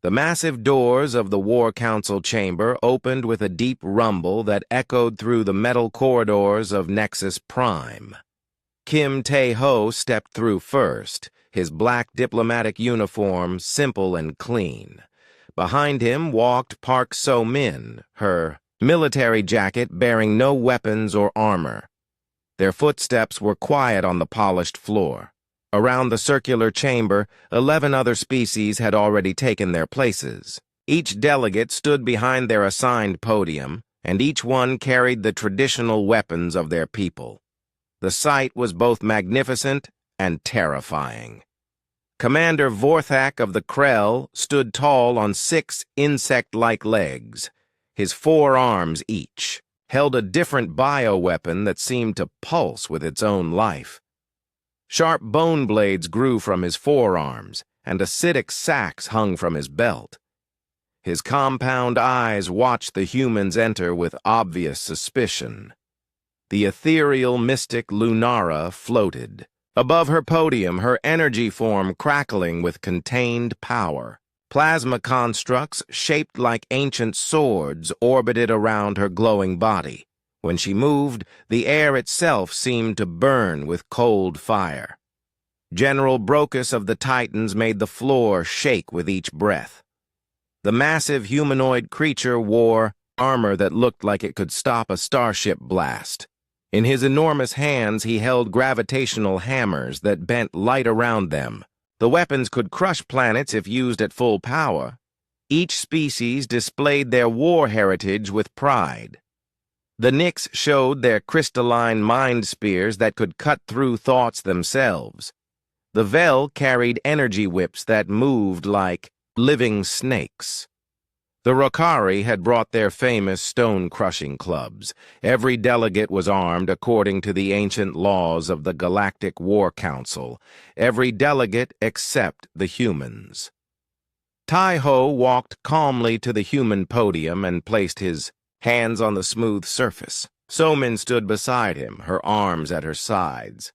The massive doors of the War Council chamber opened with a deep rumble that echoed through the metal corridors of Nexus Prime. Kim Tae-ho stepped through first, his black diplomatic uniform simple and clean. Behind him walked Park So-min, her military jacket bearing no weapons or armor. Their footsteps were quiet on the polished floor. Around the circular chamber, 11 other species had already taken their places. Each delegate stood behind their assigned podium, and each one carried the traditional weapons of their people. The sight was both magnificent and terrifying. Commander Vorthak of the Krell stood tall on 6 insect-like legs. His 4 arms each held a different bioweapon that seemed to pulse with its own life. Sharp bone blades grew from his forearms, and acidic sacs hung from his belt. His compound eyes watched the humans enter with obvious suspicion. The ethereal mystic Lunara floated. Above her podium, her energy form crackling with contained power. Plasma constructs shaped like ancient swords orbited around her glowing body. When she moved, the air itself seemed to burn with cold fire. General Brocus of the Titans made the floor shake with each breath. The massive humanoid creature wore armor that looked like it could stop a starship blast. In his enormous hands, he held gravitational hammers that bent light around them. The weapons could crush planets if used at full power. Each species displayed their war heritage with pride. The Nyx showed their crystalline mind spears that could cut through thoughts themselves. The Vel carried energy whips that moved like living snakes. The Rokari had brought their famous stone-crushing clubs. Every delegate was armed according to the ancient laws of the Galactic War Council. Every delegate except the humans. Tai-Ho walked calmly to the human podium and placed his hands on the smooth surface. So-min stood beside him, her arms at her sides.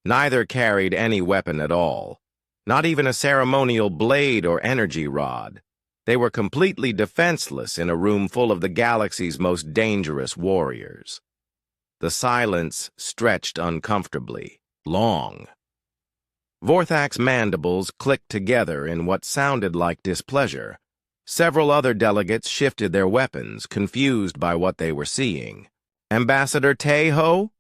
Neither carried any weapon at all, not even a ceremonial blade or energy rod. They were completely defenseless in a room full of the galaxy's most dangerous warriors. The silence stretched uncomfortably, long. Vorthak's mandibles clicked together in what sounded like displeasure. Several other delegates shifted their weapons, confused by what they were seeing. "Ambassador Tae-ho?"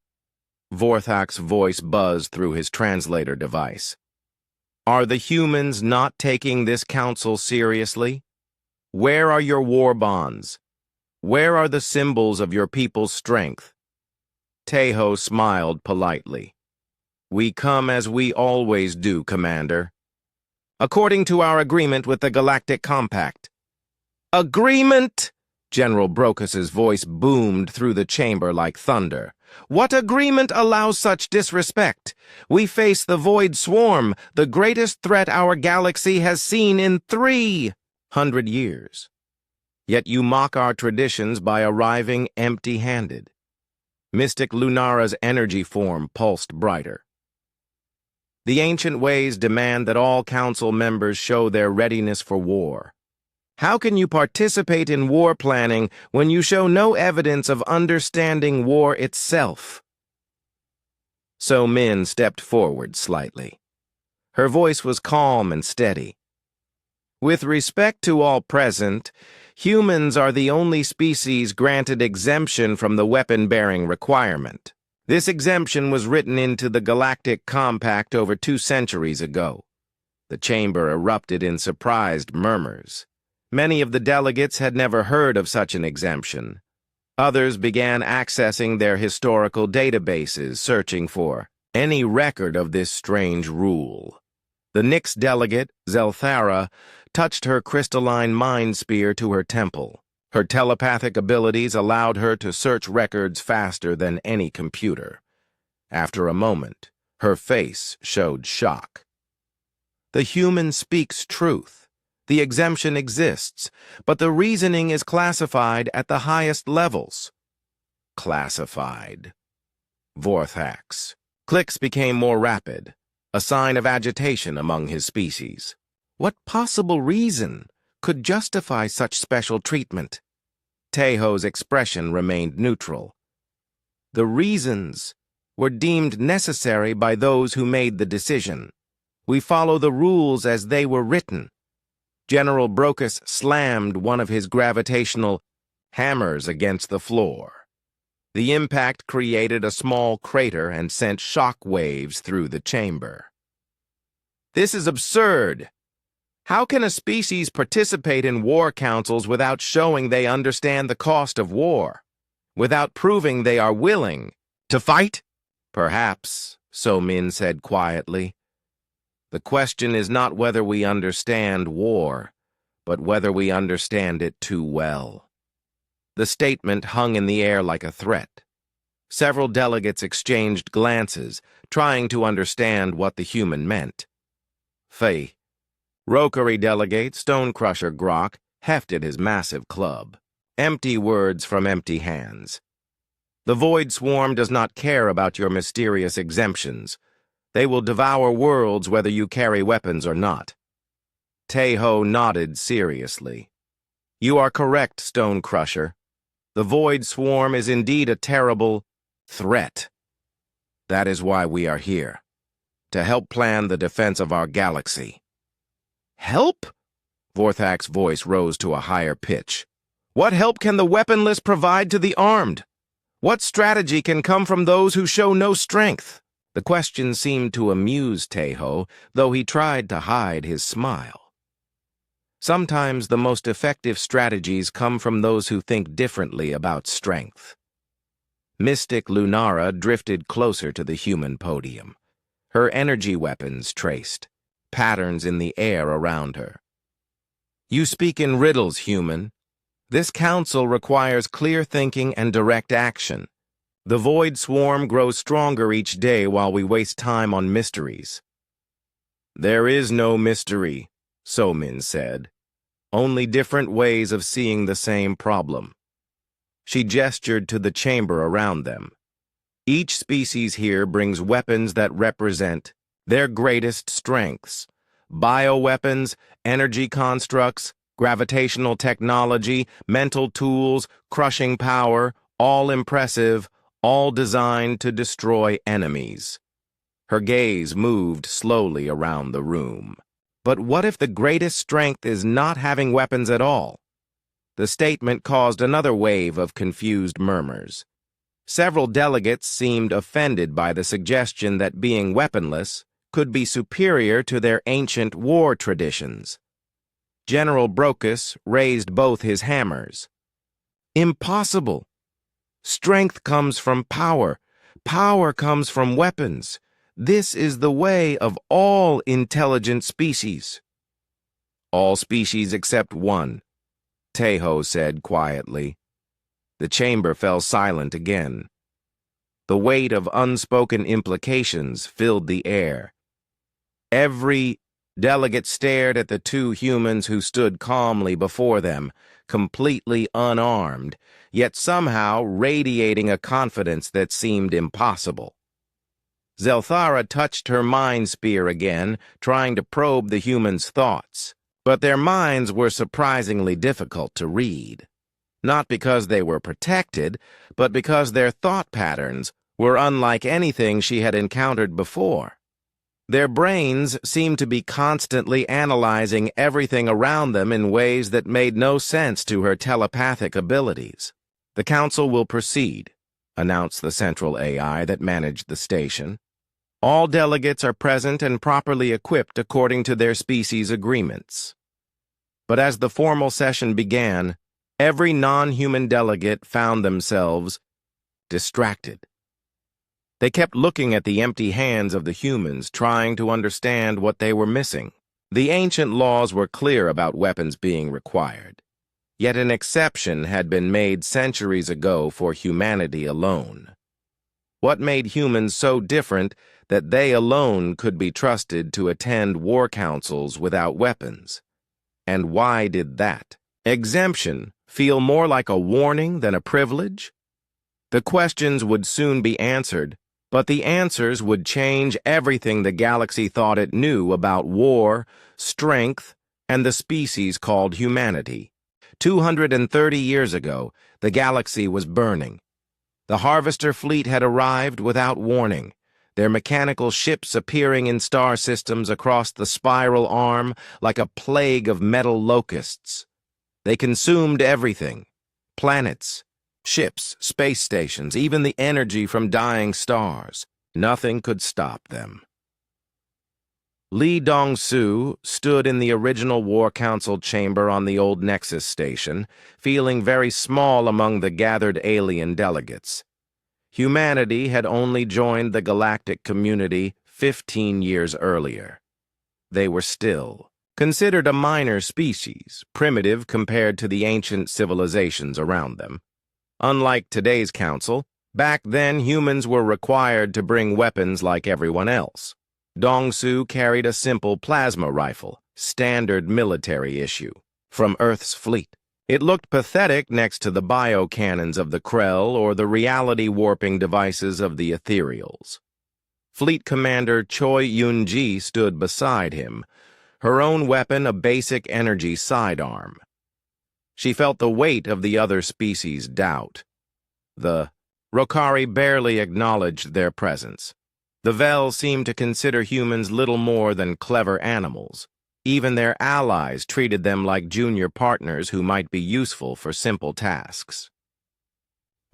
Vorthak's voice buzzed through his translator device. "Are the humans not taking this council seriously? Where are your war bonds? Where are the symbols of your people's strength?" Tae-ho smiled politely. "We come as we always do, Commander. According to our agreement with the Galactic Compact." "Agreement?" General Brocus's voice boomed through the chamber like thunder. "What agreement allows such disrespect? We face the Void Swarm, the greatest threat our galaxy has seen in 300 years. Yet you mock our traditions by arriving empty-handed." Mystic Lunara's energy form pulsed brighter. "The ancient ways demand that all council members show their readiness for war. How can you participate in war planning when you show no evidence of understanding war itself?" So-min stepped forward slightly. Her voice was calm and steady. "With respect to all present, humans are the only species granted exemption from the weapon-bearing requirement. This exemption was written into the Galactic Compact over 2 centuries ago." The chamber erupted in surprised murmurs. Many of the delegates had never heard of such an exemption. Others began accessing their historical databases, searching for any record of this strange rule. The Nyx delegate, Zelthara, touched her crystalline mind spear to her temple. Her telepathic abilities allowed her to search records faster than any computer. After a moment, her face showed shock. "The human speaks truth. The exemption exists, but the reasoning is classified at the highest levels." "Classified." Vorthak's clicks became more rapid, a sign of agitation among his species. "What possible reason could justify such special treatment. Taeho's expression remained neutral. The reasons were deemed necessary by those who made the decision. We follow the rules as they were written. General Brocus slammed one of his gravitational hammers against the floor. The impact created a small crater and sent shock waves through the chamber. This is absurd. How can a species participate in war councils without showing they understand the cost of war? Without proving they are willing to fight? Perhaps, So Min said quietly. The question is not whether we understand war, but whether we understand it too well. The statement hung in the air like a threat. Several delegates exchanged glances, trying to understand what the human meant. Faye, Rokari delegate Stonecrusher Grok, hefted his massive club. Empty words from empty hands. The Void Swarm does not care about your mysterious exemptions. They will devour worlds whether you carry weapons or not. Taeho nodded seriously. You are correct, Stonecrusher. The Void Swarm is indeed a terrible threat. That is why we are here, to help plan the defense of our galaxy. Help? Vorthak's voice rose to a higher pitch. What help can the weaponless provide to the armed? What strategy can come from those who show no strength? The question seemed to amuse Taeho, though he tried to hide his smile. Sometimes the most effective strategies come from those who think differently about strength. Mystic Lunara drifted closer to the human podium. Her energy weapons traced patterns in the air around her. You speak in riddles, human. This council requires clear thinking and direct action. The Void Swarm grows stronger each day while we waste time on mysteries. There is no mystery, So Min said. Only different ways of seeing the same problem. She gestured to the chamber around them. Each species here brings weapons that represent their greatest strengths. Bioweapons, energy constructs, gravitational technology, mental tools, crushing power, all impressive, all designed to destroy enemies. Her gaze moved slowly around the room. But what if the greatest strength is not having weapons at all? The statement caused another wave of confused murmurs. Several delegates seemed offended by the suggestion that being weaponless could be superior to their ancient war traditions. General Brocus raised both his hammers. Impossible! Strength comes from power. Power comes from weapons. This is the way of all intelligent species. All species except one, Taeho said quietly. The chamber fell silent again. The weight of unspoken implications filled the air. Every delegate stared at the two humans who stood calmly before them, completely unarmed, yet somehow radiating a confidence that seemed impossible. Zelthara touched her mind spear again, trying to probe the humans' thoughts, but their minds were surprisingly difficult to read. Not because they were protected, but because their thought patterns were unlike anything she had encountered before. Their brains seemed to be constantly analyzing everything around them in ways that made no sense to her telepathic abilities. The council will proceed, announced the central AI that managed the station. All delegates are present and properly equipped according to their species agreements. But as the formal session began, every non-human delegate found themselves distracted. They kept looking at the empty hands of the humans, trying to understand what they were missing. The ancient laws were clear about weapons being required. Yet an exception had been made centuries ago for humanity alone. What made humans so different that they alone could be trusted to attend war councils without weapons? And why did that exemption feel more like a warning than a privilege? The questions would soon be answered, but the answers would change everything the galaxy thought it knew about war, strength, and the species called humanity. 230 years ago, the galaxy was burning. The Harvester fleet had arrived without warning, their mechanical ships appearing in star systems across the spiral arm like a plague of metal locusts. They consumed everything: planets, ships, space stations, even the energy from dying stars. Nothing could stop them. Lee Dong-soo stood in the original War Council chamber on the old Nexus station, feeling very small among the gathered alien delegates. Humanity had only joined the galactic community 15 years earlier. They were still considered a minor species, primitive compared to the ancient civilizations around them. Unlike today's council, back then humans were required to bring weapons like everyone else. Dong-soo carried a simple plasma rifle, standard military issue, from Earth's fleet. It looked pathetic next to the bio-cannons of the Krell or the reality-warping devices of the Ethereals. Fleet Commander Choi Yun-ji stood beside him, her own weapon a basic energy sidearm. She felt the weight of the other species' doubt. The Rokari barely acknowledged their presence. The Vel seemed to consider humans little more than clever animals. Even their allies treated them like junior partners who might be useful for simple tasks.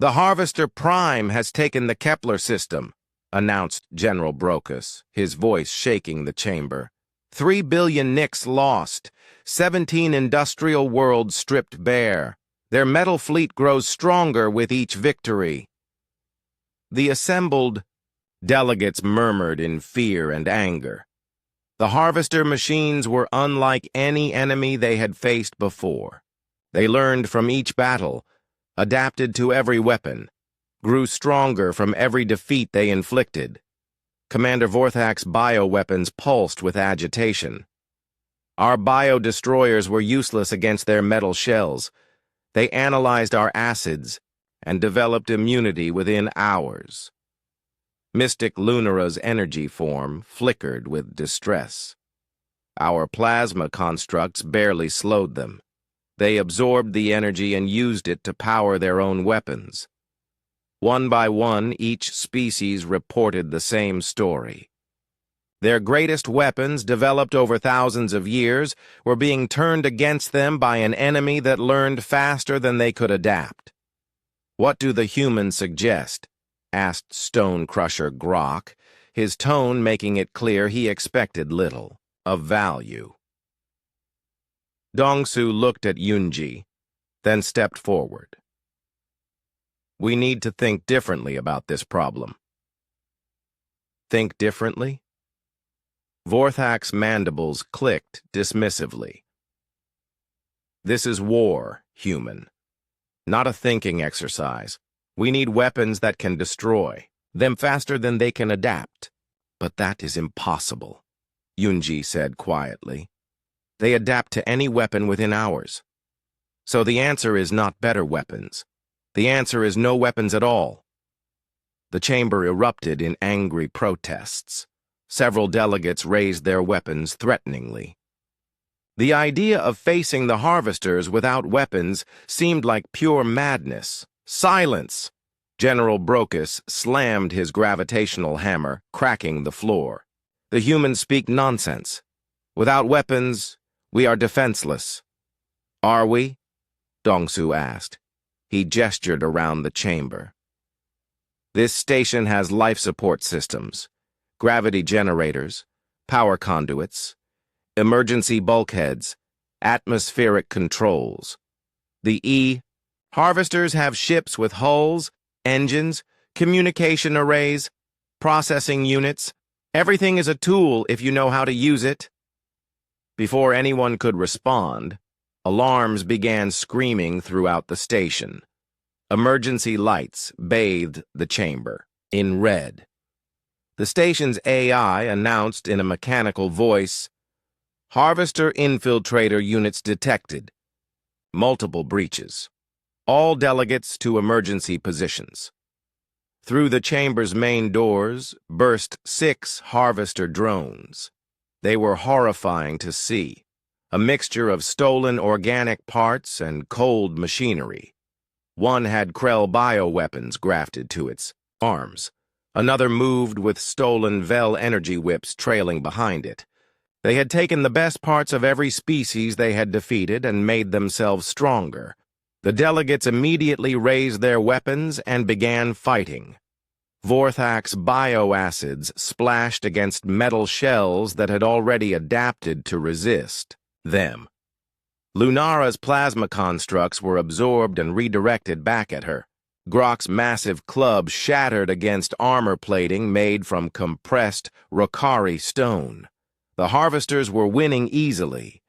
"The Harvester Prime has taken the Kepler system," announced General Brocus, his voice shaking the chamber. 3 billion Nix lost, 17 industrial worlds stripped bare. Their metal fleet grows stronger with each victory. The assembled delegates murmured in fear and anger. The Harvester machines were unlike any enemy they had faced before. They learned from each battle, adapted to every weapon, grew stronger from every defeat they inflicted. Commander Vorthak's bioweapons pulsed with agitation. "Our bio-destroyers were useless against their metal shells. They analyzed our acids and developed immunity within hours." Mystic Lunara's energy form flickered with distress. "Our plasma constructs barely slowed them. They absorbed the energy and used it to power their own weapons." One by one, each species reported the same story. Their greatest weapons, developed over thousands of years, were being turned against them by an enemy that learned faster than they could adapt. "What do the humans suggest?" asked Stone Crusher Grok, his tone making it clear he expected little of value. Dong-soo looked at Yunji, then stepped forward. "We need to think differently about this problem." "Think differently?" Vorthak's mandibles clicked dismissively. "This is war, human. Not a thinking exercise. We need weapons that can destroy them faster than they can adapt." "But that is impossible," Yunji said quietly. "They adapt to any weapon within hours. So the answer is not better weapons. The answer is no weapons at all." The chamber erupted in angry protests. Several delegates raised their weapons threateningly. The idea of facing the Harvesters without weapons seemed like pure madness. "Silence!" General Brocus slammed his gravitational hammer, cracking the floor. "The humans speak nonsense. Without weapons, we are defenseless." "Are we?" Dong-soo asked. He gestured around the chamber. "This station has life support systems, gravity generators, power conduits, emergency bulkheads, atmospheric controls. The Harvesters have ships with hulls, engines, communication arrays, processing units. Everything is a tool if you know how to use it." Before anyone could respond, alarms began screaming throughout the station. Emergency lights bathed the chamber in red. The station's AI announced in a mechanical voice, "Harvester infiltrator units detected. Multiple breaches. All delegates to emergency positions." Through the chamber's main doors burst 6 Harvester drones. They were horrifying to see. a mixture of stolen organic parts and cold machinery. One had Krell bioweapons grafted to its arms. Another moved with stolen Vel energy whips trailing behind it. They had taken the best parts of every species they had defeated and made themselves stronger. The delegates immediately raised their weapons and began fighting. Vorthak's bioacids splashed against metal shells that had already adapted to resist them. Lunara's plasma constructs were absorbed and redirected back at her. Grok's massive club shattered against armor plating made from compressed Rokari stone. The harvesters were winning easily.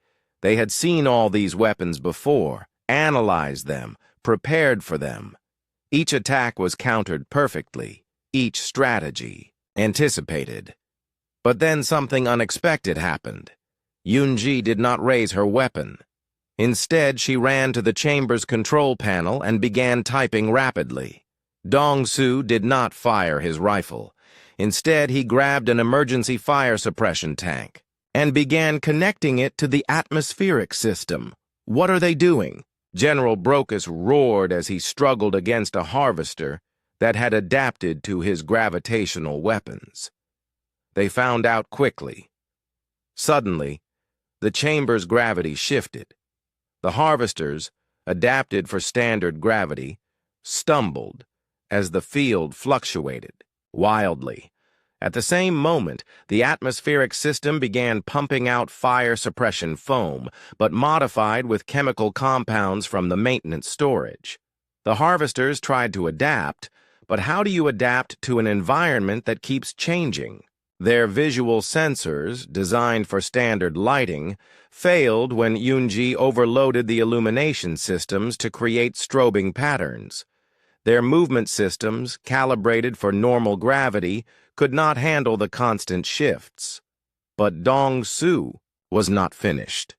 They had seen all these weapons before, analyzed them, prepared for them. Each attack was countered perfectly, each strategy anticipated. But then something unexpected happened. Yunji did not raise her weapon. Instead, she ran to the chamber's control panel and began typing rapidly. Dongsu did not fire his rifle. Instead, he grabbed an emergency fire suppression tank and began connecting it to the atmospheric system. "What are they doing?" General Brocus roared as he struggled against a harvester that had adapted to his gravitational weapons. They found out quickly. Suddenly, the chamber's gravity shifted. The harvesters, adapted for standard gravity, stumbled as the field fluctuated wildly. At the same moment, the atmospheric system began pumping out fire suppression foam, but modified with chemical compounds from the maintenance storage. The harvesters tried to adapt, but how do you adapt to an environment that keeps changing? Their visual sensors, designed for standard lighting, failed when Yunji overloaded the illumination systems to create strobing patterns. Their movement systems, calibrated for normal gravity, could not handle the constant shifts. But Dongsu was not finished.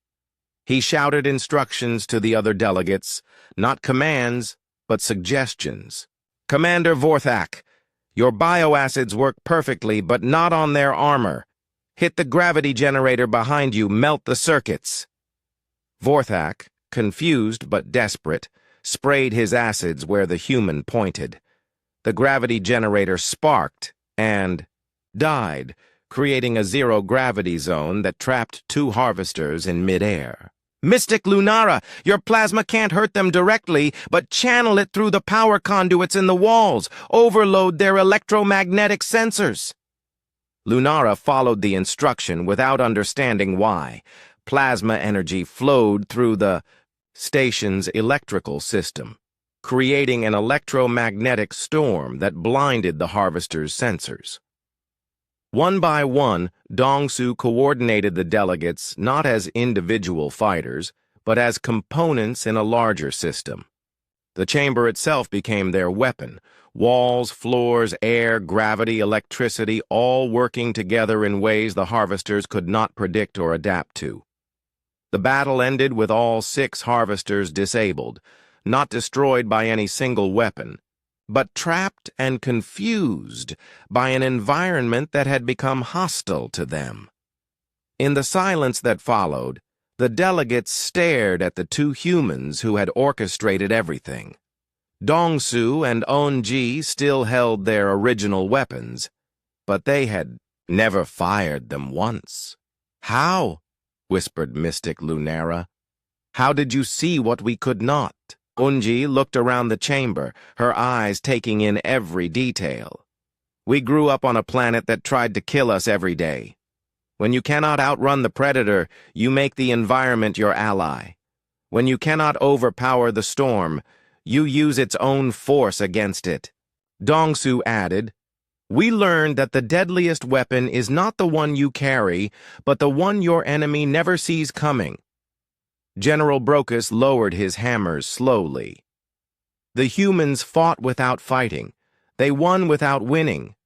He shouted instructions to the other delegates, not commands, but suggestions. "Commander Vorthak, your bioacids work perfectly, but not on their armor. Hit the gravity generator behind you, melt the circuits." Vorthak, confused but desperate, sprayed his acids where the human pointed. The gravity generator sparked and died, creating a zero-gravity zone that trapped two harvesters in midair. "Mystic Lunara, your plasma can't hurt them directly, but channel it through the power conduits in the walls. Overload their electromagnetic sensors." Lunara followed the instruction without understanding why. Plasma energy flowed through the station's electrical system, creating an electromagnetic storm that blinded the harvester's sensors. One by one, Dongsu coordinated the delegates not as individual fighters, but as components in a larger system. The chamber itself became their weapon. Walls, floors, air, gravity, electricity, all working together in ways the harvesters could not predict or adapt to. The battle ended with all 6 harvesters disabled, not destroyed by any single weapon, but trapped and confused by an environment that had become hostile to them. In the silence that followed, the delegates stared at the 2 humans who had orchestrated everything. Dongsu and Onji still held their original weapons, but they had never fired them once. "How?" whispered Mystic Lunara. "How did you see what we could not?" Onji looked around the chamber, her eyes taking in every detail. "We grew up on a planet that tried to kill us every day. When you cannot outrun the predator, you make the environment your ally. When you cannot overpower the storm, you use its own force against it." Dongsu added, "We learned that the deadliest weapon is not the one you carry, but the one your enemy never sees coming." General Brocus lowered his hammers slowly. "The humans fought without fighting. They won without winning.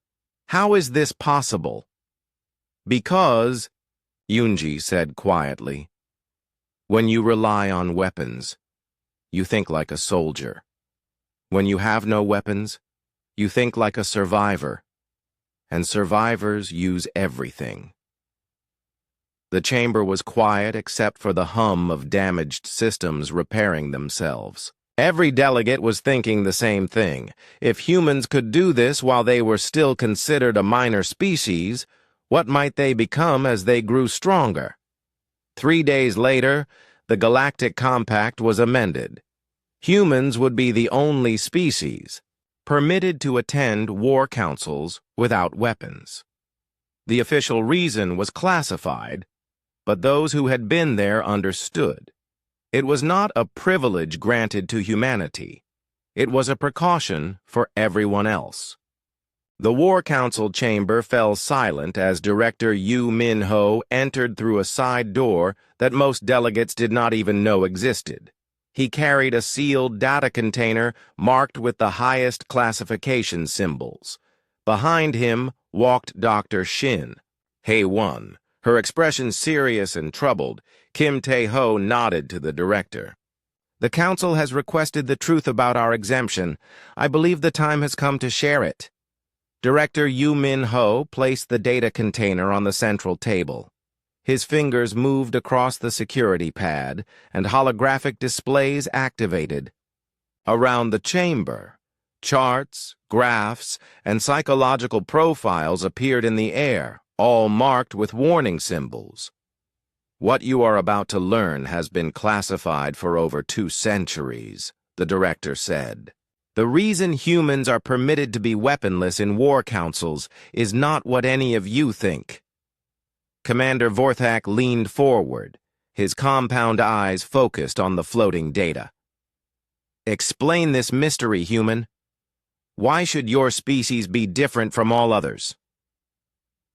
How is this possible?" "Because," Yunji said quietly, "when you rely on weapons, you think like a soldier. When you have no weapons, you think like a survivor. And survivors use everything." The chamber was quiet except for the hum of damaged systems repairing themselves. Every delegate was thinking the same thing. If humans could do this while they were still considered a minor species, what might they become as they grew stronger? 3 days later, the Galactic Compact was amended. Humans would be the only species permitted to attend war councils without weapons. The official reason was classified, but those who had been there understood. It was not a privilege granted to humanity. It was a precaution for everyone else. The War Council chamber fell silent as Director Yu Min-ho entered through a side door that most delegates did not even know existed. He carried a sealed data container marked with the highest classification symbols. Behind him walked Dr. Shin Hae-won. Her expression serious and troubled. Kim Tae-ho nodded to the director. "The council has requested the truth about our exemption. I believe the time has come to share it." Director Yu Min-ho placed the data container on the central table. His fingers moved across the security pad, and holographic displays activated. Around the chamber, charts, graphs, and psychological profiles appeared in the air, all marked with warning symbols. "What you are about to learn has been classified for over 2 centuries, the director said. "The reason humans are permitted to be weaponless in war councils is not what any of you think." Commander Vorthak leaned forward, his compound eyes focused on the floating data. "Explain this mystery, human. Why should your species be different from all others?"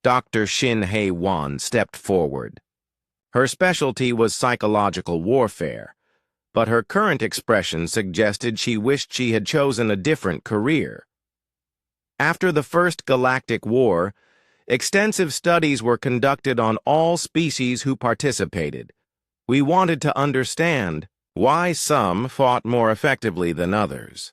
Dr. Shin Hae-won stepped forward. Her specialty was psychological warfare, but her current expression suggested she wished she had chosen a different career. After the First Galactic War, extensive studies were conducted on all species who participated. We wanted to understand why some fought more effectively than others.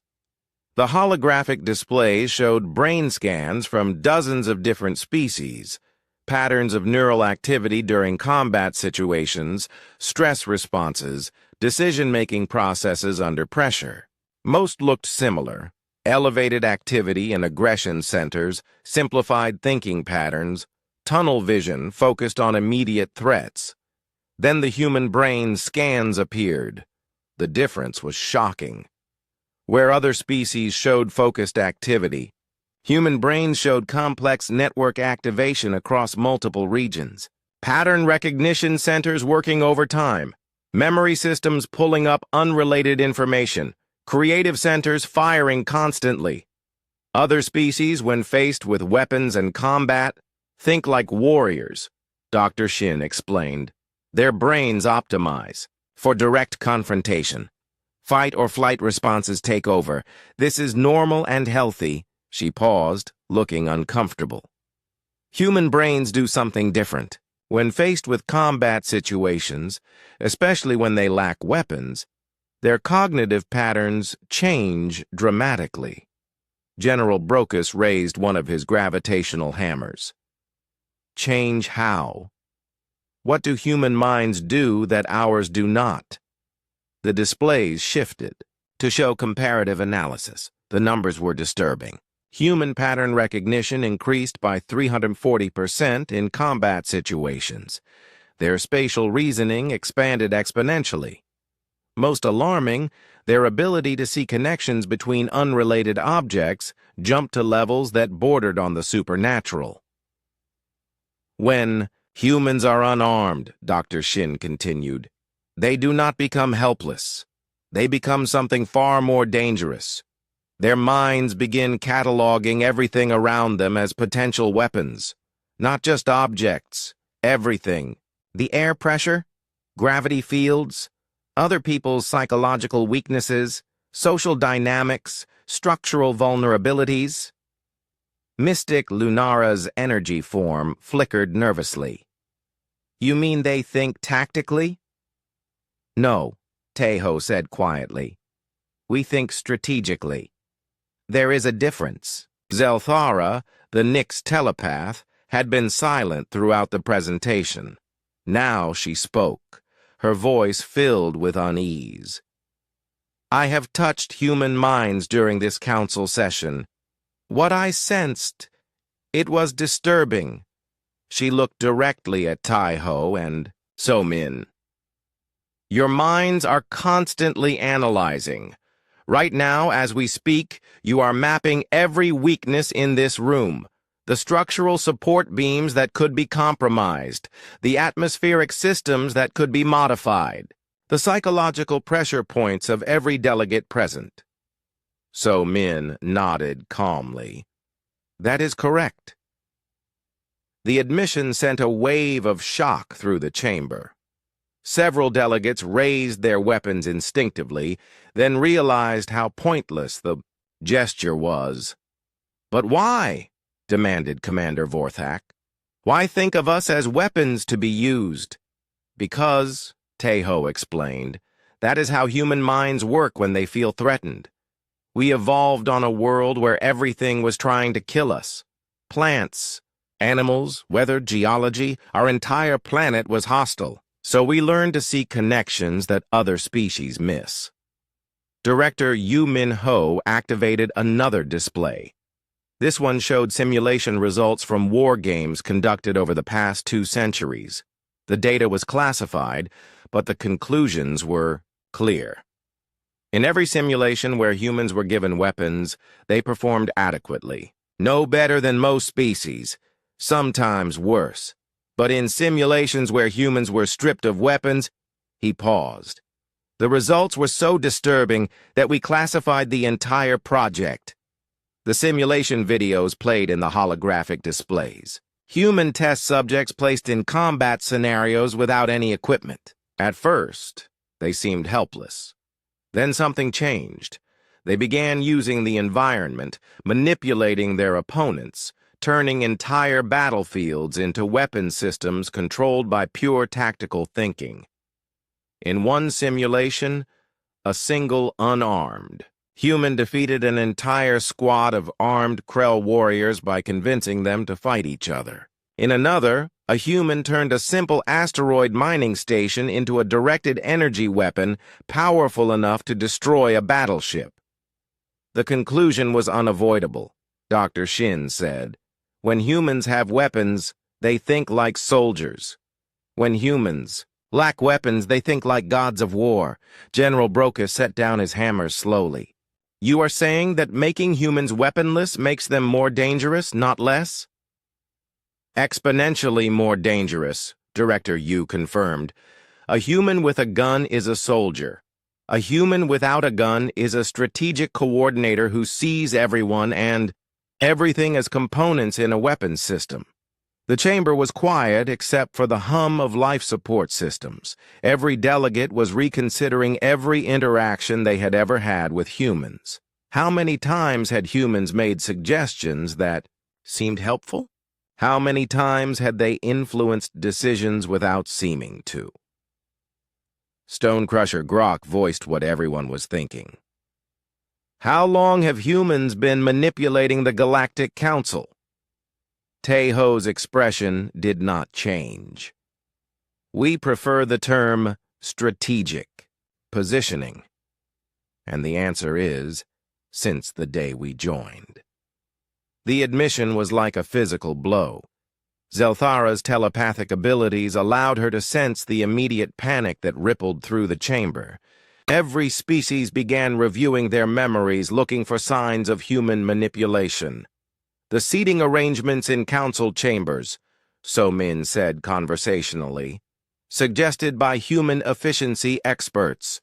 The holographic displays showed brain scans from dozens of different species, patterns of neural activity during combat situations, stress responses, decision-making processes under pressure. Most looked similar: elevated activity in aggression centers, simplified thinking patterns, tunnel vision focused on immediate threats. Then the human brain scans appeared. The difference was shocking. Where other species showed focused activity, human brains showed complex network activation across multiple regions. Pattern recognition centers working overtime, memory systems pulling up unrelated information, creative centers firing constantly. Other species, when faced with weapons and combat, think like warriors, Dr. Shin explained. Their brains optimize for direct confrontation. Fight or flight responses take over. This is normal and healthy. She paused, looking uncomfortable. Human brains do something different. When faced with combat situations, especially when they lack weapons, their cognitive patterns change dramatically. General Brocus raised one of his gravitational hammers. Change how? What do human minds do that ours do not? The displays shifted to show comparative analysis. The numbers were disturbing. Human pattern recognition increased by 340% in combat situations. Their spatial reasoning expanded exponentially. Most alarming, their ability to see connections between unrelated objects jumped to levels that bordered on the supernatural. When humans are unarmed, Dr. Shin continued, they do not become helpless. They become something far more dangerous. Their minds begin cataloging everything around them as potential weapons. Not just objects, everything. The air pressure, gravity fields, other people's psychological weaknesses, social dynamics, structural vulnerabilities. Mystic Lunara's energy form flickered nervously. You mean they think tactically? No, Tae-ho said quietly. We think strategically. There is a difference. Zelthara, the Nyx telepath, had been silent throughout the presentation. Now she spoke, her voice filled with unease. I have touched human minds during this council session. What I sensed, it was disturbing. She looked directly at Tai-Ho and So-Min. Your minds are constantly analyzing. Right now, as we speak, you are mapping every weakness in this room. The structural support beams that could be compromised, the atmospheric systems that could be modified, the psychological pressure points of every delegate present. So-Min nodded calmly. That is correct. The admission sent a wave of shock through the chamber. Several delegates raised their weapons instinctively, then realized how pointless the gesture was. But why? Demanded Commander Vorthak. Why think of us as weapons to be used? Because, Tai-Ho explained, that is how human minds work when they feel threatened. We evolved on a world where everything was trying to kill us. Plants, animals, weather, geology, our entire planet was hostile. So we learned to see connections that other species miss. Director Yu Min-ho activated another display. This one showed simulation results from war games conducted over the past 2 centuries. The data was classified, but the conclusions were clear. In every simulation where humans were given weapons, they performed adequately. No better than most species, sometimes worse. But in simulations where humans were stripped of weapons, he paused. The results were so disturbing that we classified the entire project. The simulation videos played in the holographic displays. Human test subjects placed in combat scenarios without any equipment. At first, they seemed helpless. Then something changed. They began using the environment, manipulating their opponents, turning entire battlefields into weapon systems controlled by pure tactical thinking. In one simulation, a single unarmed human defeated an entire squad of armed Krell warriors by convincing them to fight each other. In another, a human turned a simple asteroid mining station into a directed energy weapon powerful enough to destroy a battleship. The conclusion was unavoidable, Dr. Shin said. When humans have weapons, they think like soldiers. When humans lack weapons, they think like gods of war. General Broca set down his hammer slowly. You are saying that making humans weaponless makes them more dangerous, not less? Exponentially more dangerous, Director Yu confirmed. A human with a gun is a soldier. A human without a gun is a strategic coordinator who sees everyone and everything as components in a weapons system. The chamber was quiet except for the hum of life support systems. Every delegate was reconsidering every interaction they had ever had with humans. How many times had humans made suggestions that seemed helpful? How many times had they influenced decisions without seeming to? Stonecrusher Grok voiced what everyone was thinking. How long have humans been manipulating the Galactic Council? Tai-Ho's expression did not change. We prefer the term strategic, positioning. And the answer is, since the day we joined. The admission was like a physical blow. Zelthara's telepathic abilities allowed her to sense the immediate panic that rippled through the chamber. Every species began reviewing their memories, looking for signs of human manipulation. The seating arrangements in council chambers, So-Min said conversationally, suggested by human efficiency experts.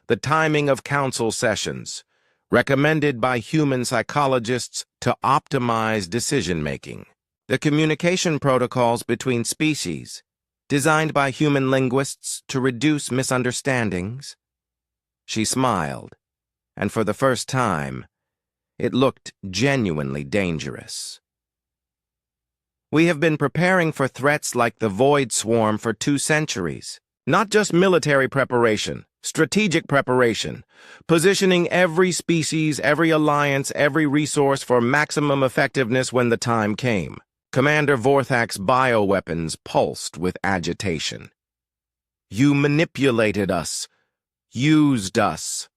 The timing of council sessions, recommended by human psychologists to optimize decision-making. The communication protocols between species, designed by human linguists to reduce misunderstandings. She smiled, and for the first time, it looked genuinely dangerous. We have been preparing for threats like the Void Swarm for 2 centuries. Not just military preparation, strategic preparation, positioning every species, every alliance, every resource for maximum effectiveness when the time came. Commander Vorthak's bioweapons pulsed with agitation. You manipulated us. Used us.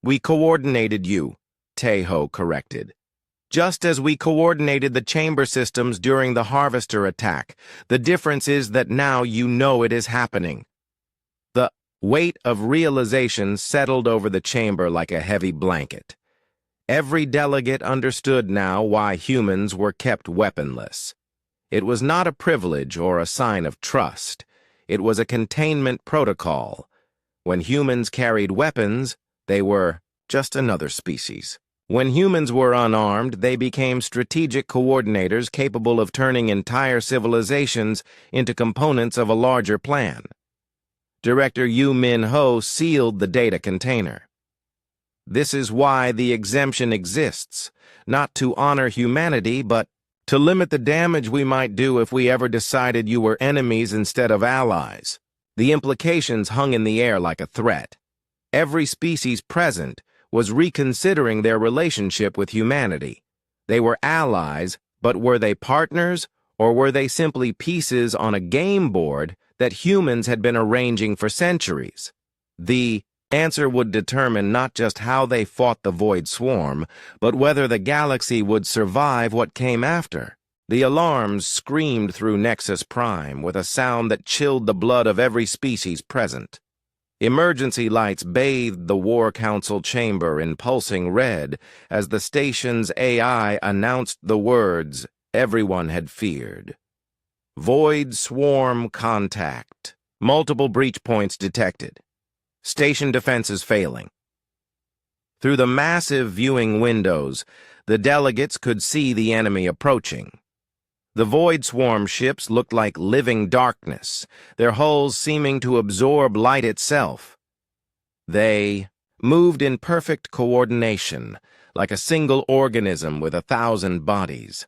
We coordinated you, Teho corrected. Just as we coordinated the chamber systems during the Harvester attack. The difference is that now you know it is happening. The weight of realization settled over the chamber like a heavy blanket. Every delegate understood now why humans were kept weaponless. It was not a privilege or a sign of trust. It was a containment protocol. When humans carried weapons, they were just another species. When humans were unarmed, they became strategic coordinators capable of turning entire civilizations into components of a larger plan. Director Yu Min Ho sealed the data container. This is why the exemption exists, not to honor humanity, but to limit the damage we might do if we ever decided you were enemies instead of allies. The implications hung in the air like a threat. Every species present was reconsidering their relationship with humanity. They were allies, but were they partners, or were they simply pieces on a game board that humans had been arranging for centuries? The answer would determine not just how they fought the Void Swarm, but whether the galaxy would survive what came after. The alarms screamed through Nexus Prime with a sound that chilled the blood of every species present. Emergency lights bathed the War Council chamber in pulsing red as the station's AI announced the words everyone had feared. Void Swarm contact. Multiple breach points detected. Station defenses failing. Through the massive viewing windows, the delegates could see the enemy approaching. The Void Swarm ships looked like living darkness, their hulls seeming to absorb light itself. They moved in perfect coordination, like a single organism with 1,000 bodies.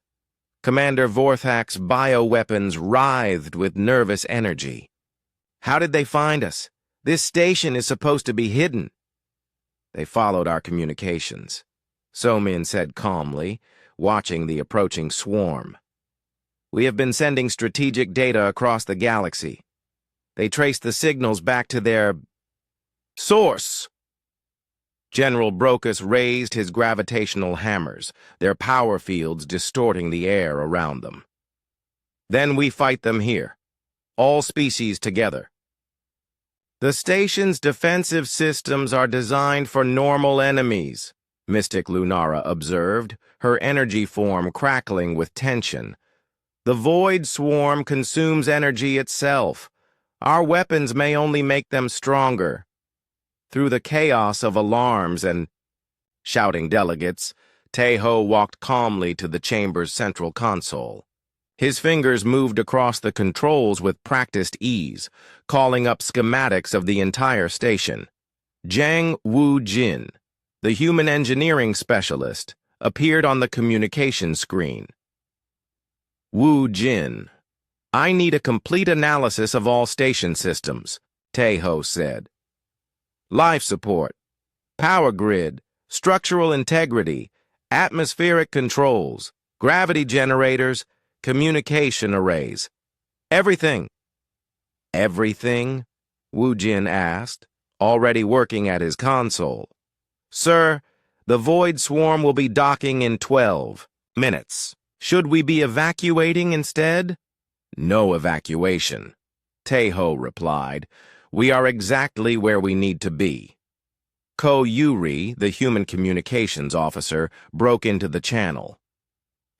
Commander Vorthak's bioweapons writhed with nervous energy. How did they find us? This station is supposed to be hidden. They followed our communications, So-Min said calmly, watching the approaching swarm. We have been sending strategic data across the galaxy. They traced the signals back to their source. General Brocus raised his gravitational hammers, their power fields distorting the air around them. Then we fight them here, all species together. The station's defensive systems are designed for normal enemies, Mystic Lunara observed, her energy form crackling with tension. The Void Swarm consumes energy itself. Our weapons may only make them stronger. Through the chaos of alarms and shouting delegates, Teho walked calmly to the chamber's central console. His fingers moved across the controls with practiced ease, calling up schematics of the entire station. Zhang Wu-Jin, the human engineering specialist, appeared on the communication screen. Wu-Jin, I need a complete analysis of all station systems, Teho said. Life support, power grid, structural integrity, atmospheric controls, gravity generators, communication arrays. Everything. Everything? Wu-Jin asked, already working at his console. Sir, the Void Swarm will be docking in 12 minutes. Should we be evacuating instead? No evacuation, Teho replied. We are exactly where we need to be. Ko Yuri, the human communications officer, broke into the channel.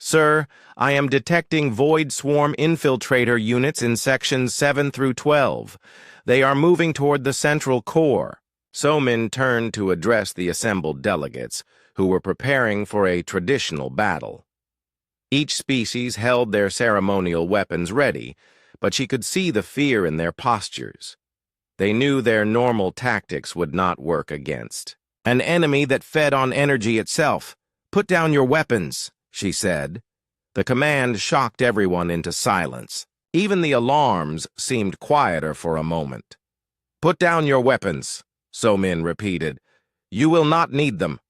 Sir, I am detecting Void Swarm infiltrator units in sections 7 through 12. They are moving toward the central core. So-Min turned to address the assembled delegates, who were preparing for a traditional battle. Each species held their ceremonial weapons ready, but she could see the fear in their postures. They knew their normal tactics would not work against an enemy that fed on energy itself. Put down your weapons, she said. The command shocked everyone into silence. Even the alarms seemed quieter for a moment. Put down your weapons, So-Min repeated. You will not need them.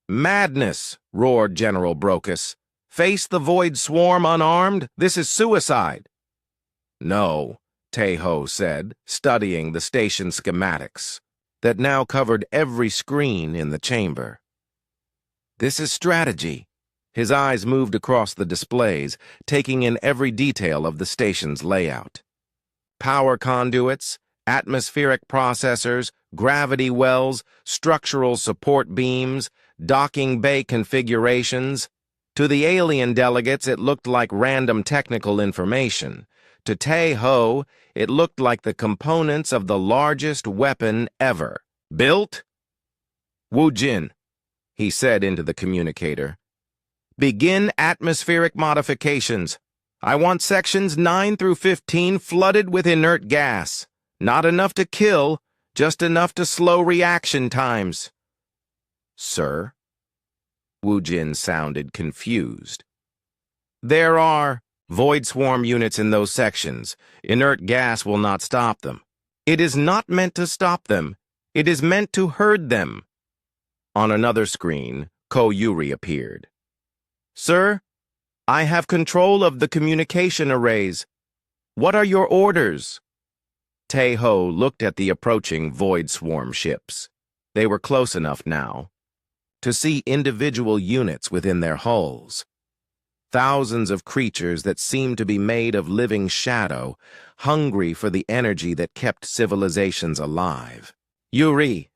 Madness, roared General Brocus. Face the void swarm unarmed? This is suicide. No, Tae-ho said, studying the station schematics that now covered every screen in the chamber. This is strategy. His eyes moved across the displays, taking in every detail of the station's layout. Power conduits, atmospheric processors, gravity wells, structural support beams, docking bay configurations. To the alien delegates, it looked like random technical information. To Tae-ho, it looked like the components of the largest weapon ever. Built? Woo-jin, he said into the communicator. Begin atmospheric modifications. I want sections 9 through 15 flooded with inert gas. Not enough to kill, just enough to slow reaction times. Sir? Woo-jin sounded confused. There are void swarm units in those sections. Inert gas will not stop them. It is not meant to stop them. It is meant to herd them. On another screen, Ko-Yuri appeared. Sir, I have control of the communication arrays. What are your orders? Tae-ho looked at the approaching void swarm ships. They were close enough now to see individual units within their hulls. Thousands of creatures that seemed to be made of living shadow, hungry for the energy that kept civilizations alive. Yuri,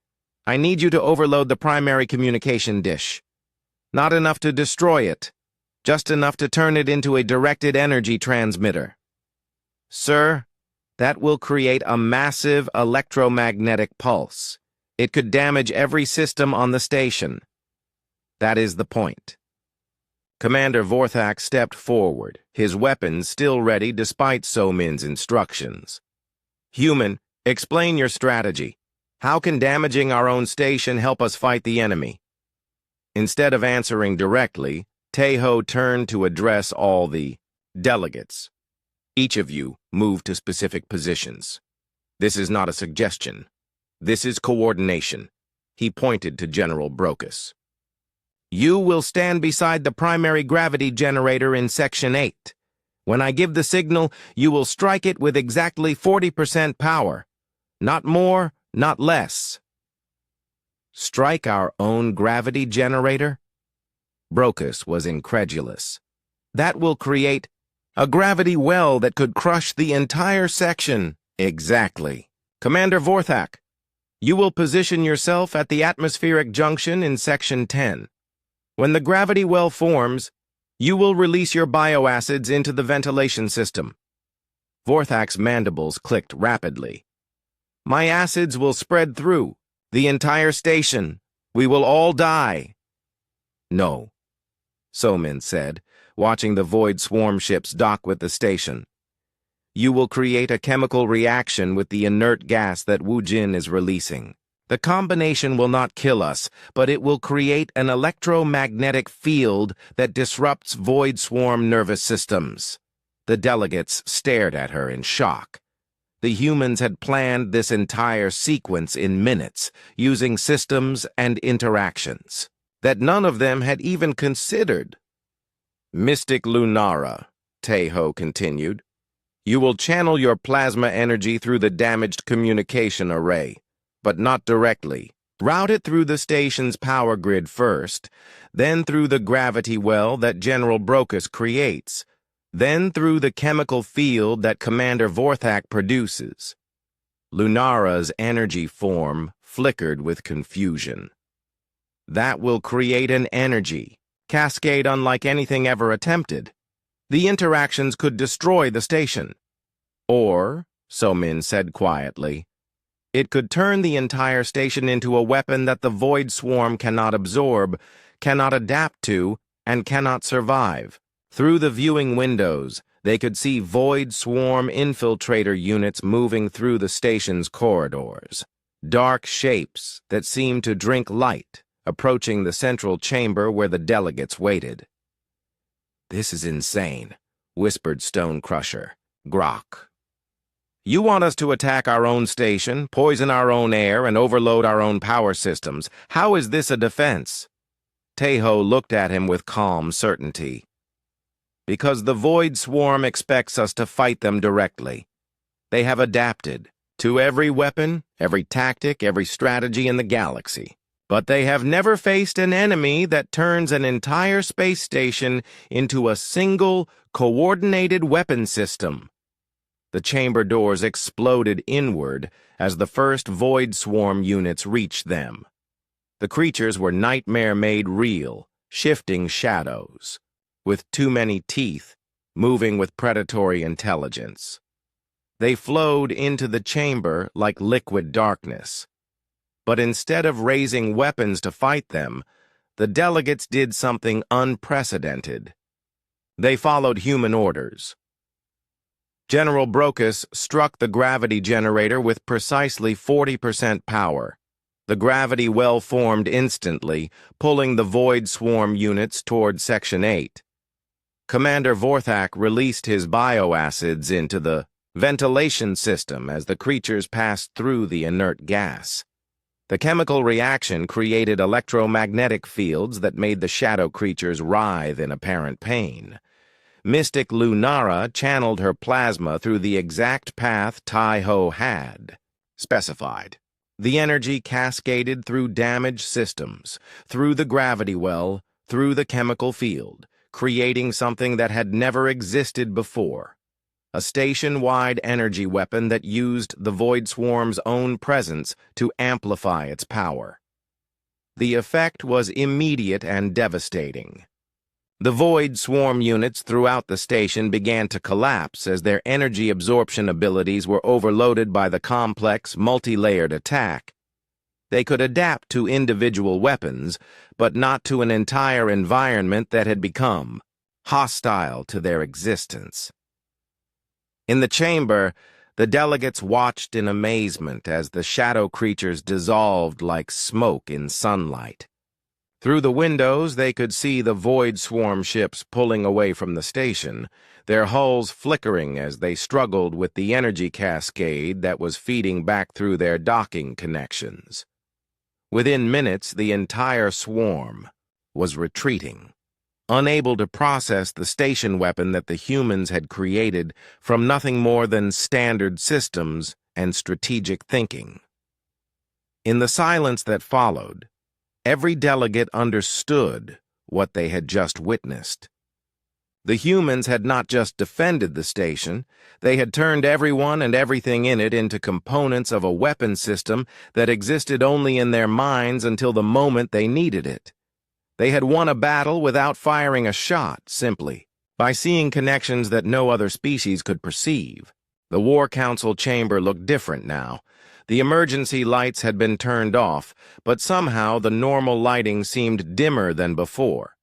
I need you to overload the primary communication dish. Not enough to destroy it, just enough to turn it into a directed energy transmitter. Sir, that will create a massive electromagnetic pulse. It could damage every system on the station. That is the point. Commander Vorthak stepped forward, his weapons still ready despite So-min's instructions. Human, explain your strategy. How can damaging our own station help us fight the enemy? Instead of answering directly, Tae-ho turned to address all the delegates. Each of you move to specific positions. This is not a suggestion. This is coordination. He pointed to General Brocus. You will stand beside the primary gravity generator in Section 8. When I give the signal, you will strike it with exactly 40% power. Not more, not less. Strike our own gravity generator? Brocus was incredulous. That will create a gravity well that could crush the entire section. Exactly. Commander Vorthak, you will position yourself at the atmospheric junction in Section 10. When the gravity well forms, you will release your bioacids into the ventilation system. Vorthak's mandibles clicked rapidly. My acids will spread through the entire station. We will all die. No, So-min said, watching the void swarm ships dock with the station. You will create a chemical reaction with the inert gas that Woo-jin is releasing. The combination will not kill us, but it will create an electromagnetic field that disrupts void swarm nervous systems. The delegates stared at her in shock. The humans had planned this entire sequence in minutes, using systems and interactions that none of them had even considered. Mystic Lunara, Tae-ho continued. You will channel your plasma energy through the damaged communication array, but not directly. Route it through the station's power grid first, then through the gravity well that General Brocus creates, then through the chemical field that Commander Vorthak produces. Lunara's energy form flickered with confusion. That will create an energy cascade unlike anything ever attempted. The interactions could destroy the station. Or, So-min said quietly, it could turn the entire station into a weapon that the void swarm cannot absorb, cannot adapt to, and cannot survive. Through the viewing windows, they could see void swarm infiltrator units moving through the station's corridors. Dark shapes that seemed to drink light, approaching the central chamber where the delegates waited. This is insane, whispered Stone Crusher, Grok. You want us to attack our own station, poison our own air, and overload our own power systems. How is this a defense? Tae-ho looked at him with calm certainty. Because the Void Swarm expects us to fight them directly. They have adapted to every weapon, every tactic, every strategy in the galaxy. But they have never faced an enemy that turns an entire space station into a single, coordinated weapon system. The chamber doors exploded inward as the first Void Swarm units reached them. The creatures were nightmare made real, shifting shadows, with too many teeth, moving with predatory intelligence. They flowed into the chamber like liquid darkness. But instead of raising weapons to fight them, the delegates did something unprecedented. They followed human orders. General Brocus struck the gravity generator with precisely 40% power. The gravity well formed instantly, pulling the Void Swarm units toward Section 8. Commander Vorthak released his bioacids into the ventilation system as the creatures passed through the inert gas. The chemical reaction created electromagnetic fields that made the shadow creatures writhe in apparent pain. Mystic Lunara channeled her plasma through the exact path Tai-Ho had specified. The energy cascaded through damaged systems, through the gravity well, through the chemical field, creating something that had never existed before. A station-wide energy weapon that used the Void Swarm's own presence to amplify its power. The effect was immediate and devastating. The Void Swarm units throughout the station began to collapse as their energy absorption abilities were overloaded by the complex, multi-layered attack. They could adapt to individual weapons, but not to an entire environment that had become hostile to their existence. In the chamber, the delegates watched in amazement as the shadow creatures dissolved like smoke in sunlight. Through the windows, they could see the Void Swarm ships pulling away from the station, their hulls flickering as they struggled with the energy cascade that was feeding back through their docking connections. Within minutes, the entire swarm was retreating, unable to process the station weapon that the humans had created from nothing more than standard systems and strategic thinking. In the silence that followed, every delegate understood what they had just witnessed. The humans had not just defended the station, they had turned everyone and everything in it into components of a weapon system that existed only in their minds until the moment they needed it. They had won a battle without firing a shot, simply by seeing connections that no other species could perceive. The War Council chamber looked different now. The emergency lights had been turned off, but somehow the normal lighting seemed dimmer than before.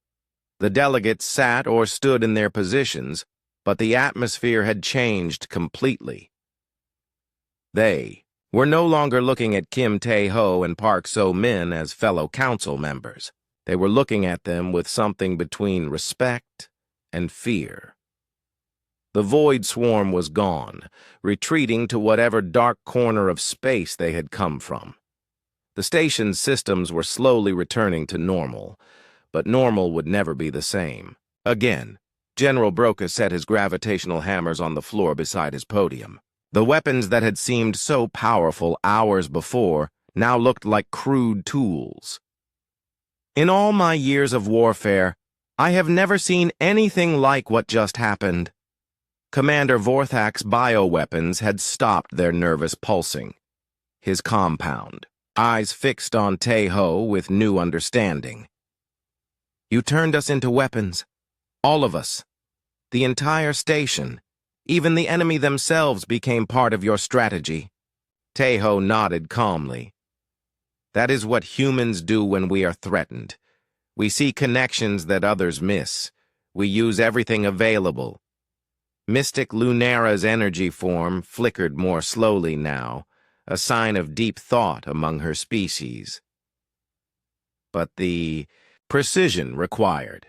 The delegates sat or stood in their positions, but the atmosphere had changed completely. They were no longer looking at Kim Tae-Ho and Park So-min as fellow council members. They were looking at them with something between respect and fear. The Void Swarm was gone, retreating to whatever dark corner of space they had come from. The station's systems were slowly returning to normal, but normal would never be the same. Again, General Broca set his gravitational hammers on the floor beside his podium. The weapons that had seemed so powerful hours before now looked like crude tools. In all my years of warfare, I have never seen anything like what just happened. Commander Vorthak's bioweapons had stopped their nervous pulsing. His compound, eyes fixed on Tae-Ho with new understanding. You turned us into weapons. All of us. The entire station. Even the enemy themselves became part of your strategy. Tae-Ho nodded calmly. That is what humans do when we are threatened. We see connections that others miss. We use everything available. Mystic Lunara's energy form flickered more slowly now, a sign of deep thought among her species. But the precision required.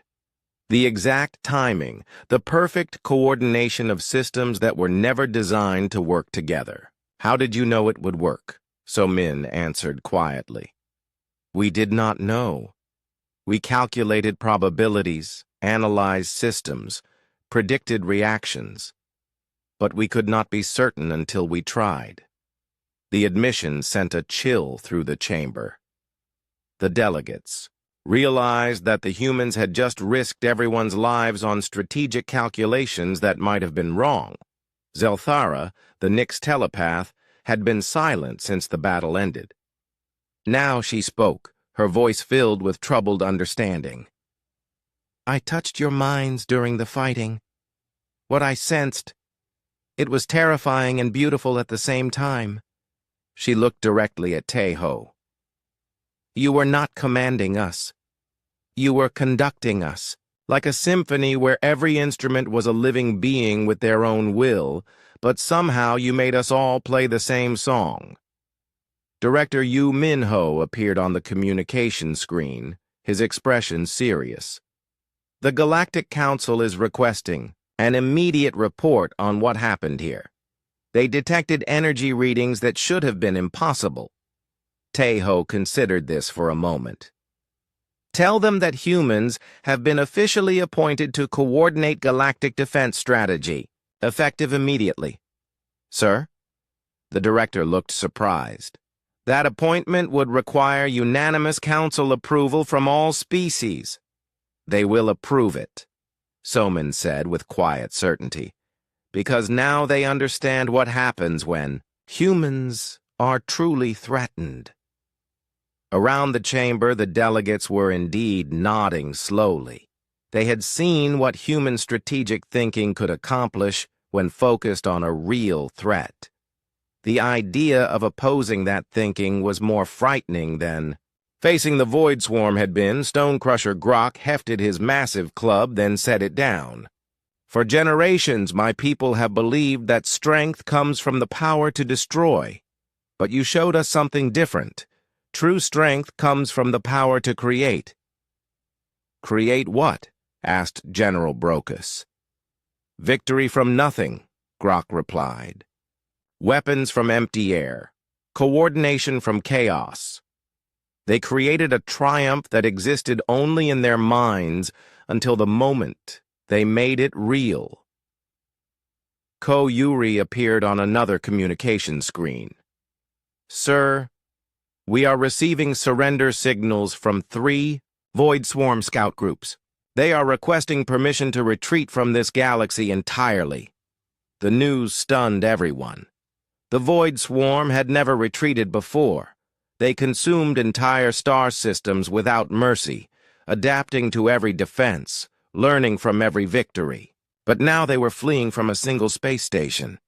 The exact timing, the perfect coordination of systems that were never designed to work together. How did you know it would work? So-min answered quietly. We did not know. We calculated probabilities, analyzed systems, predicted reactions, but we could not be certain until we tried. The admission sent a chill through the chamber. The delegates realized that the humans had just risked everyone's lives on strategic calculations that might have been wrong. Zelthara, the Nyx telepath, had been silent since the battle ended. Now she spoke, her voice filled with troubled understanding. I touched your minds during the fighting. What I sensed, it was terrifying and beautiful at the same time. She looked directly at Taeho. You were not commanding us. You were conducting us, like a symphony where every instrument was a living being with their own will, but somehow you made us all play the same song. Director Yu Minho appeared on the communication screen, his expression serious. The Galactic Council is requesting an immediate report on what happened here. They detected energy readings that should have been impossible. Taeho considered this for a moment. Tell them that humans have been officially appointed to coordinate galactic defense strategy, effective immediately. Sir? The director looked surprised. That appointment would require unanimous council approval from all species. They will approve it, Soman said with quiet certainty, because now they understand what happens when humans are truly threatened. Around the chamber, the delegates were indeed nodding slowly. They had seen what human strategic thinking could accomplish when focused on a real threat. The idea of opposing that thinking was more frightening than facing the Void Swarm had been. Stonecrusher Grok hefted his massive club, then set it down. For generations, my people have believed that strength comes from the power to destroy. But you showed us something different. True strength comes from the power to create. Create what? Asked General Brocus. Victory from nothing, Grok replied. Weapons from empty air. Coordination from chaos. They created a triumph that existed only in their minds until the moment they made it real. Ko Yuri appeared on another communication screen. Sir, we are receiving surrender signals from 3 Void Swarm scout groups. They are requesting permission to retreat from this galaxy entirely. The news stunned everyone. The Void Swarm had never retreated before. They consumed entire star systems without mercy, adapting to every defense, learning from every victory. But now they were fleeing from a single space station.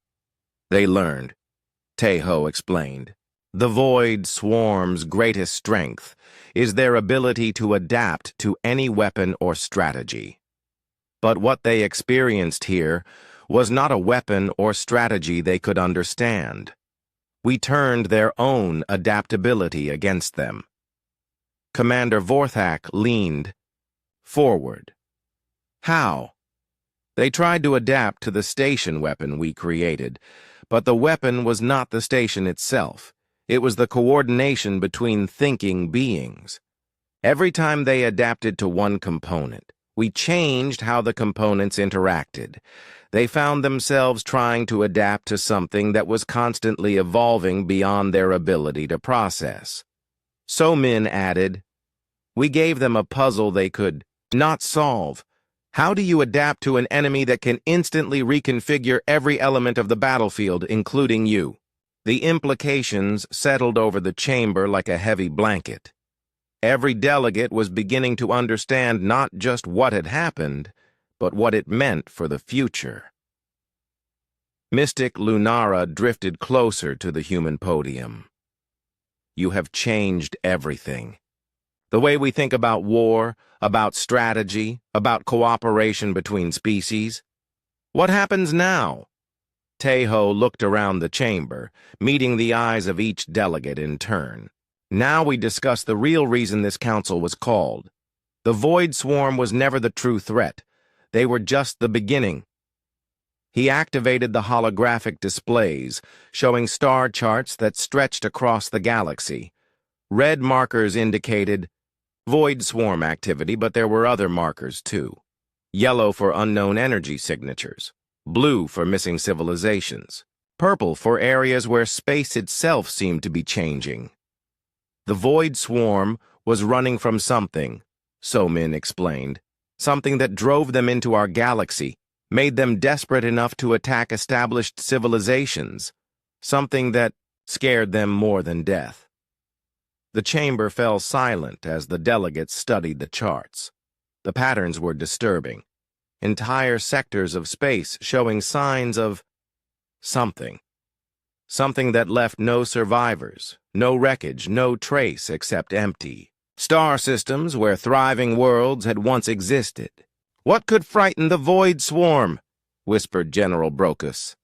They learned, Taeho explained. The Void Swarm's greatest strength is their ability to adapt to any weapon or strategy. But what they experienced here was not a weapon or strategy they could understand. We turned their own adaptability against them. Commander Vorthak leaned forward. How? They tried to adapt to the station weapon we created, but the weapon was not the station itself. It was the coordination between thinking beings. Every time they adapted to one component, we changed how the components interacted. They found themselves trying to adapt to something that was constantly evolving beyond their ability to process. Somin added, we gave them a puzzle they could not solve. How do you adapt to an enemy that can instantly reconfigure every element of the battlefield, including you? The implications settled over the chamber like a heavy blanket. Every delegate was beginning to understand not just what had happened, but what it meant for the future. Mystic Lunara drifted closer to the human podium. You have changed everything. The way we think about war, about strategy, about cooperation between species. What happens now? Taeho looked around the chamber, meeting the eyes of each delegate in turn. Now we discuss the real reason this council was called. The Void Swarm was never the true threat. They were just the beginning. He activated the holographic displays, showing star charts that stretched across the galaxy. Red markers indicated Void Swarm activity, but there were other markers too. Yellow for unknown energy signatures, blue for missing civilizations, purple for areas where space itself seemed to be changing. The Void Swarm was running from something, so Min explained, something that drove them into our galaxy, made them desperate enough to attack established civilizations, something that scared them more than death. The chamber fell silent as the delegates studied the charts. The patterns were disturbing. Entire sectors of space showing signs of something. Something that left no survivors, no wreckage, no trace except empty. Star systems where thriving worlds had once existed. "What could frighten the Void Swarm?" whispered General Brocus.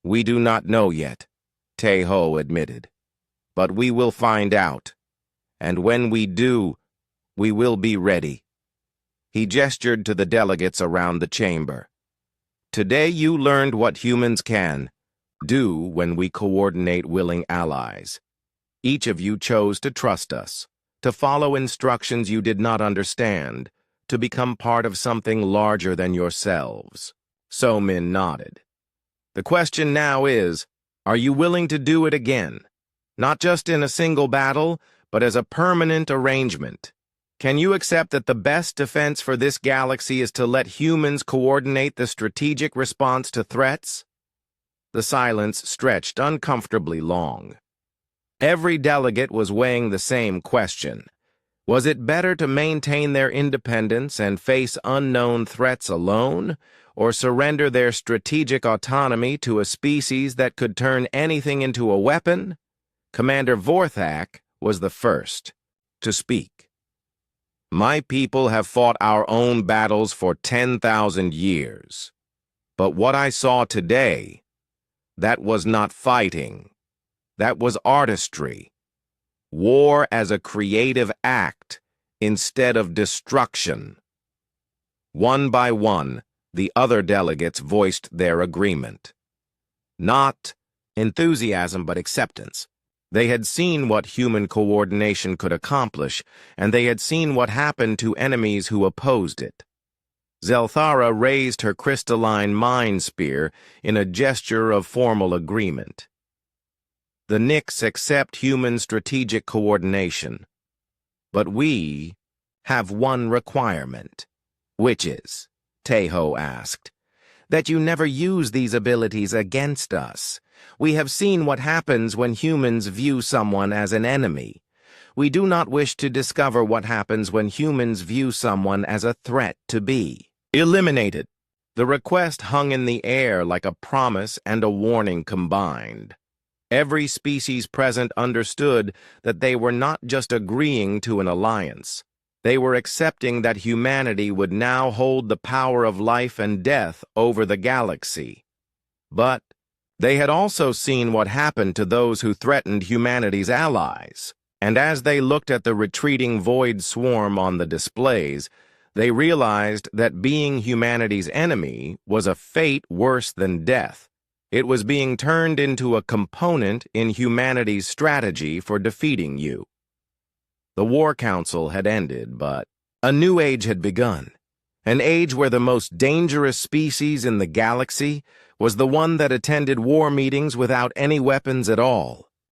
"We do not know yet," Tae-ho admitted. "But we will find out. And when we do, we will be ready." He gestured to the delegates around the chamber. "Today you learned what humans can do when we coordinate willing allies. Each of you chose to trust us, to follow instructions you did not understand, to become part of something larger than yourselves." So Min nodded. "The question now is, are you willing to do it again? Not just in a single battle, but as a permanent arrangement. Can you accept that the best defense for this galaxy is to let humans coordinate the strategic response to threats?" The silence stretched uncomfortably long. Every delegate was weighing the same question. Was it better to maintain their independence and face unknown threats alone, or surrender their strategic autonomy to a species that could turn anything into a weapon? Commander Vorthak was the first to speak. "My people have fought our own battles for 10,000 years. But what I saw today, that was not fighting. That was artistry. War as a creative act instead of destruction." One by one, the other delegates voiced their agreement. Not enthusiasm, but acceptance. They had seen what human coordination could accomplish, and they had seen what happened to enemies who opposed it. Zelthara raised her crystalline mind spear in a gesture of formal agreement. "The Nyx accept human strategic coordination, but we have one requirement." "Which is?" Tae-ho asked. "That you never use these abilities against us. We have seen what happens when humans view someone as an enemy. We do not wish to discover what happens when humans view someone as a threat to be eliminated." The request hung in the air like a promise and a warning combined. Every species present understood that they were not just agreeing to an alliance. They were accepting that humanity would now hold the power of life and death over the galaxy. But they had also seen what happened to those who threatened humanity's allies, and as they looked at the retreating Void Swarm on the displays, they realized that being humanity's enemy was a fate worse than death. It was being turned into a component in humanity's strategy for defeating you. The War Council had ended, but a new age had begun. An age where the most dangerous species in the galaxy was the one that attended war meetings without any weapons at all.